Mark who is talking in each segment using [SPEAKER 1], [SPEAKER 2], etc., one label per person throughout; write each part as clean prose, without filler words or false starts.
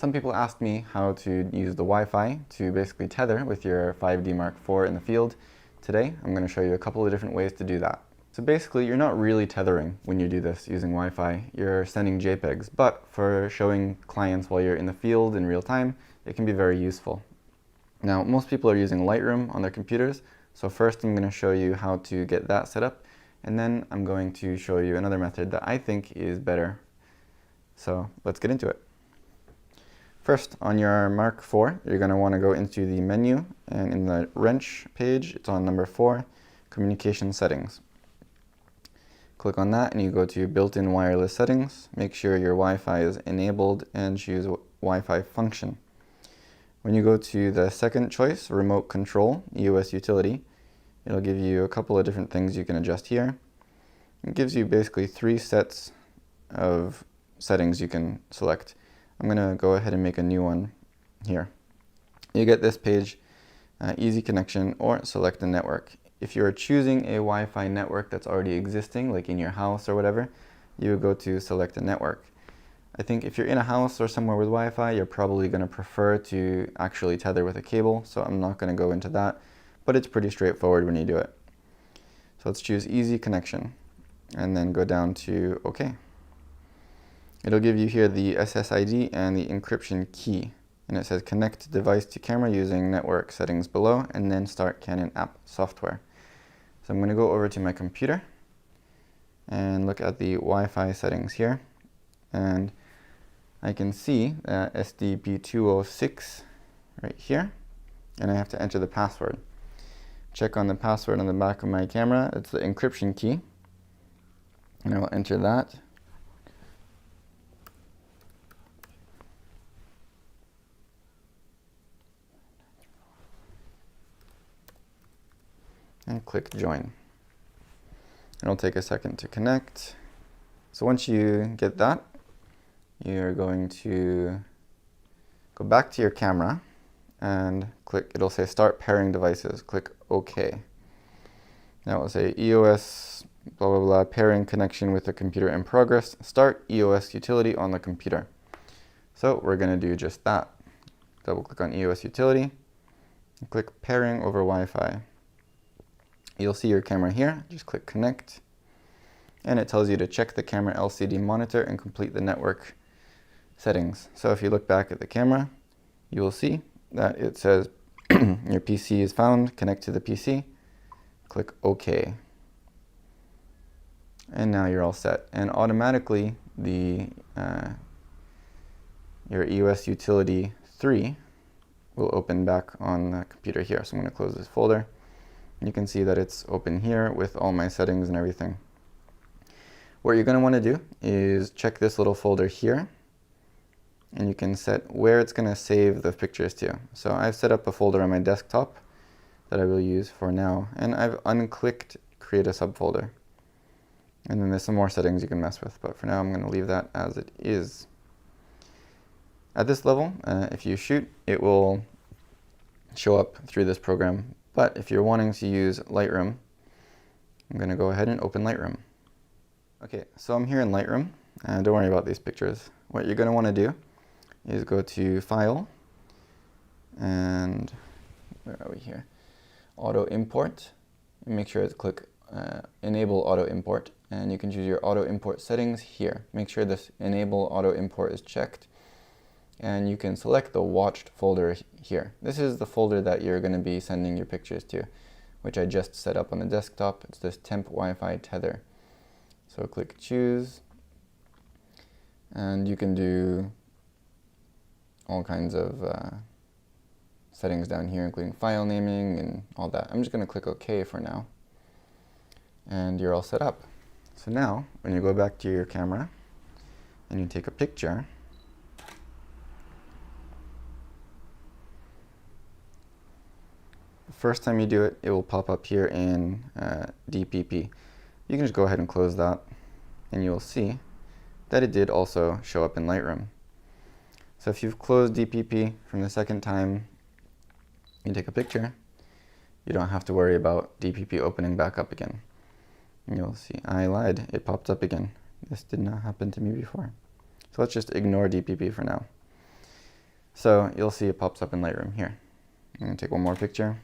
[SPEAKER 1] Some people asked me how to use the Wi-Fi to basically tether with your 5D Mark IV in the field. Today, I'm going to show you a couple of different ways to do that. So basically, you're not really tethering when you do this using Wi-Fi. You're sending JPEGs, but for showing clients while you're in the field in real time, it can be very useful. Now, most people are using Lightroom on their computers, so first I'm going to show you how to get that set up, and then I'm going to show you another method that I think is better. So let's get into it. First, on your Mark IV, you're going to want to go into the menu, and in the wrench page, it's on number 4, Communication Settings. Click on that and you go to Built-in Wireless Settings. Make sure your Wi-Fi is enabled and choose Wi-Fi Function. When you go to the second choice, Remote Control, EOS Utility, it'll give you a couple of different things you can adjust here. It gives you basically 3 sets of settings you can select. I'm going to go ahead and make a new one here. You get this page, Easy Connection or Select a Network. If you're choosing a Wi-Fi network that's already existing, like in your house or whatever, you would go to Select a Network. I think if you're in a house or somewhere with Wi-Fi, you're probably going to prefer to actually tether with a cable, so I'm not going to go into that, but it's pretty straightforward when you do it. So let's choose Easy Connection and then go down to OK. It'll give you here the SSID and the encryption key, and it says connect device to camera using network settings below and then start Canon app software. So I'm going to go over to my computer and look at the Wi-Fi settings here, and I can see SDP206 right here, and I have to enter the password. Check on the password on the back of my camera. It's the encryption key, and I will enter that. And click Join. It'll take a second to connect. So once you get that, you're going to go back to your camera and click, it'll say Start Pairing Devices. Click OK. Now it'll say EOS blah blah blah pairing connection with the computer in progress. Start EOS utility on the computer. So we're going to do just that. Double click on EOS utility and click Pairing over Wi-Fi. You'll see your camera here. Just click Connect, and it tells you to check the camera LCD monitor and complete the network settings. So if you look back at the camera, you will see that it says your PC is found, connect to the PC, click OK. And now you're all set. And automatically the your EOS Utility 3 will open back on the computer here. So I'm going to close this folder. You can see that it's open here with all my settings and everything. What you're going to want to do is check this little folder here, and you can set where it's going to save the pictures to. So I've set up a folder on my desktop that I will use for now, and I've unclicked create a subfolder. And then there's some more settings you can mess with, but for now I'm going to leave that as it is. At this level, if you shoot, it will show up through this program. But if you're wanting to use Lightroom, I'm going to go ahead and open Lightroom. Okay, so I'm here in Lightroom, and don't worry about these pictures. What you're going to want to do is go to File, and where are we here? Auto Import, and make sure to click Enable Auto Import, and you can choose your Auto Import settings here. Make sure this Enable Auto Import is checked, and you can select the watched folder here. This is the folder that you're going to be sending your pictures to, which I just set up on the desktop. It's this temp Wi-Fi tether. So click choose, and you can do all kinds of settings down here, including file naming and all that. I'm just going to click OK for now, and you're all set up. So now, when you go back to your camera and you take a picture, first time you do it, it will pop up here in DPP. You can just go ahead and close that, and you'll see that it did also show up in Lightroom. So if you've closed DPP from the second time you take a picture, you don't have to worry about DPP opening back up again. And you'll see, I lied, it popped up again. This did not happen to me before. So let's just ignore DPP for now. So you'll see it pops up in Lightroom here. I'm going to take one more picture.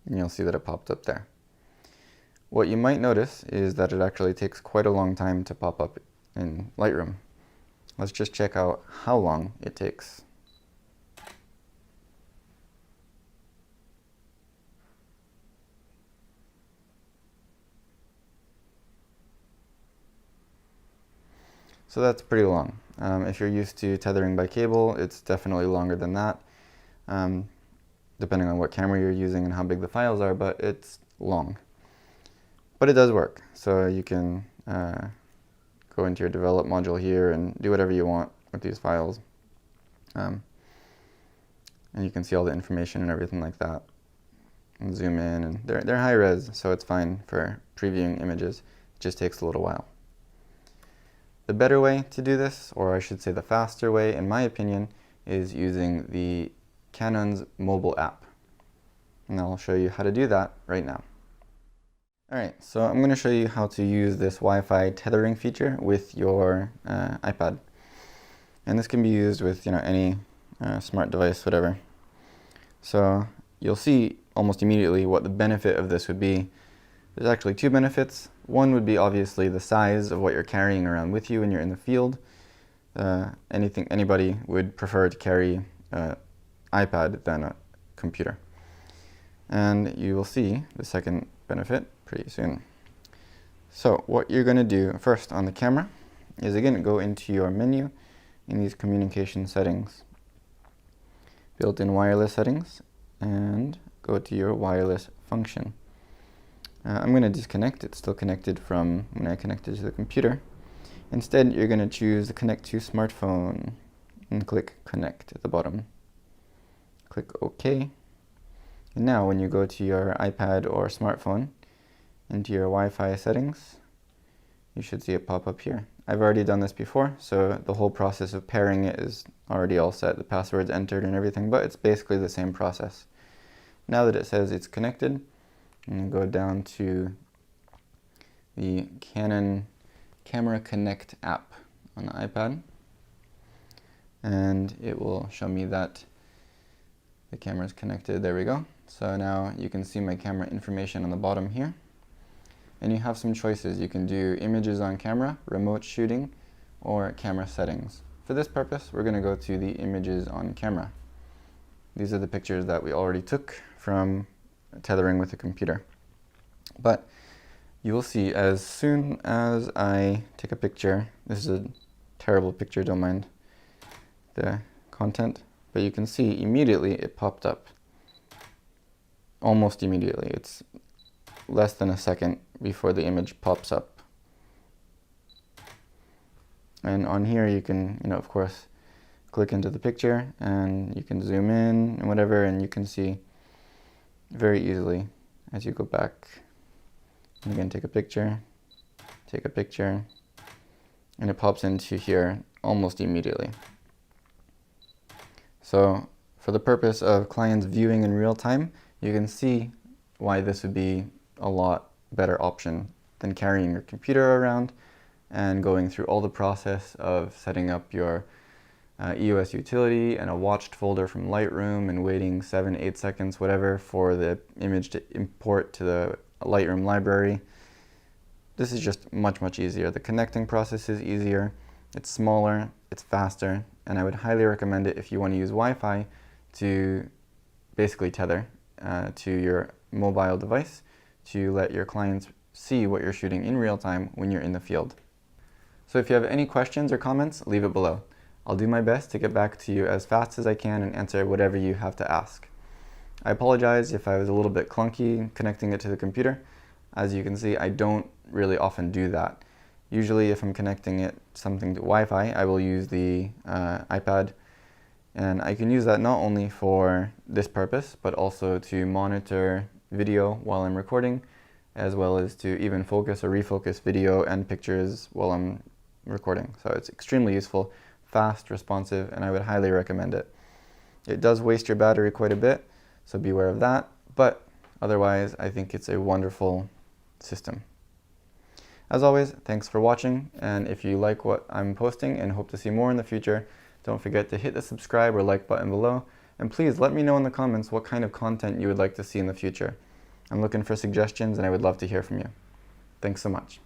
[SPEAKER 1] And you'll see that it popped up there. What you might notice is that it actually takes quite a long time to pop up in Lightroom. Let's just check out how long it takes. So that's pretty long. If you're used to tethering by cable, it's definitely longer than that, depending on what camera you're using and how big the files are, but it's long. But it does work, so you can go into your develop module here and do whatever you want with these files. And you can see all the information and everything like that. And zoom in, and they're high res, so it's fine for previewing images. It just takes a little while. The better way to do this, or I should say the faster way, in my opinion, is using the Canon's mobile app. And I'll show you how to do that right now. Alright, so I'm going to show you how to use this Wi-Fi tethering feature with your iPad. And this can be used with any smart device, whatever. So you'll see almost immediately what the benefit of this would be. There's actually two benefits. One would be obviously the size of what you're carrying around with you when you're in the field. Anybody would prefer to carry an iPad than a computer. And you will see the second benefit pretty soon. So what you're going to do first on the camera is again go into your menu in these communication settings, built-in wireless settings, and go to your wireless function. I'm going to disconnect. It's still connected from when I connected to the computer. Instead, you're going to choose the connect to smartphone and click connect at the bottom. Click OK. And now when you go to your iPad or smartphone, into your Wi-Fi settings, you should see it pop up here. I've already done this before, so the whole process of pairing it is already all set. The password's entered and everything, but it's basically the same process. Now that it says it's connected, I'm going to go down to the Canon Camera Connect app on the iPad, and it will show me that the camera is connected. There we go. So now you can see my camera information on the bottom here. And you have some choices. You can do images on camera, remote shooting, or camera settings. For this purpose, we're going to go to the images on camera. These are the pictures that we already took from tethering with a computer. But you will see as soon as I take a picture, this is a terrible picture, don't mind the content, but you can see immediately it popped up. Almost immediately. It's less than a second before the image pops up. And on here you can, of course, click into the picture and you can zoom in and whatever, and you can see very easily as you go back. And again, take a picture, and it pops into here almost immediately. So for the purpose of clients viewing in real time, you can see why this would be a lot better option than carrying your computer around and going through all the process of setting up your EOS utility and a watched folder from Lightroom and waiting 7-8 seconds, whatever, for the image to import to the Lightroom library. This is just much easier. The connecting process is easier, it's smaller, it's faster, and I would highly recommend it if you want to use Wi-Fi to basically tether to your mobile device to let your clients see what you're shooting in real time when you're in the field. So if you have any questions or comments, leave it below. I'll do my best to get back to you as fast as I can and answer whatever you have to ask. I apologize if I was a little bit clunky connecting it to the computer. As you can see, I don't really often do that. Usually if I'm connecting something to Wi-Fi, I will use the iPad, and I can use that not only for this purpose, but also to monitor video while I'm recording, as well as to even focus or refocus video and pictures while I'm recording. So it's extremely useful, fast, responsive, and I would highly recommend it. It does waste your battery quite a bit, so beware of that, but otherwise I think it's a wonderful system. As always, thanks for watching, and if you like what I'm posting and hope to see more in the future, don't forget to hit the subscribe or like button below, and please let me know in the comments what kind of content you would like to see in the future. I'm looking for suggestions and I would love to hear from you. Thanks so much.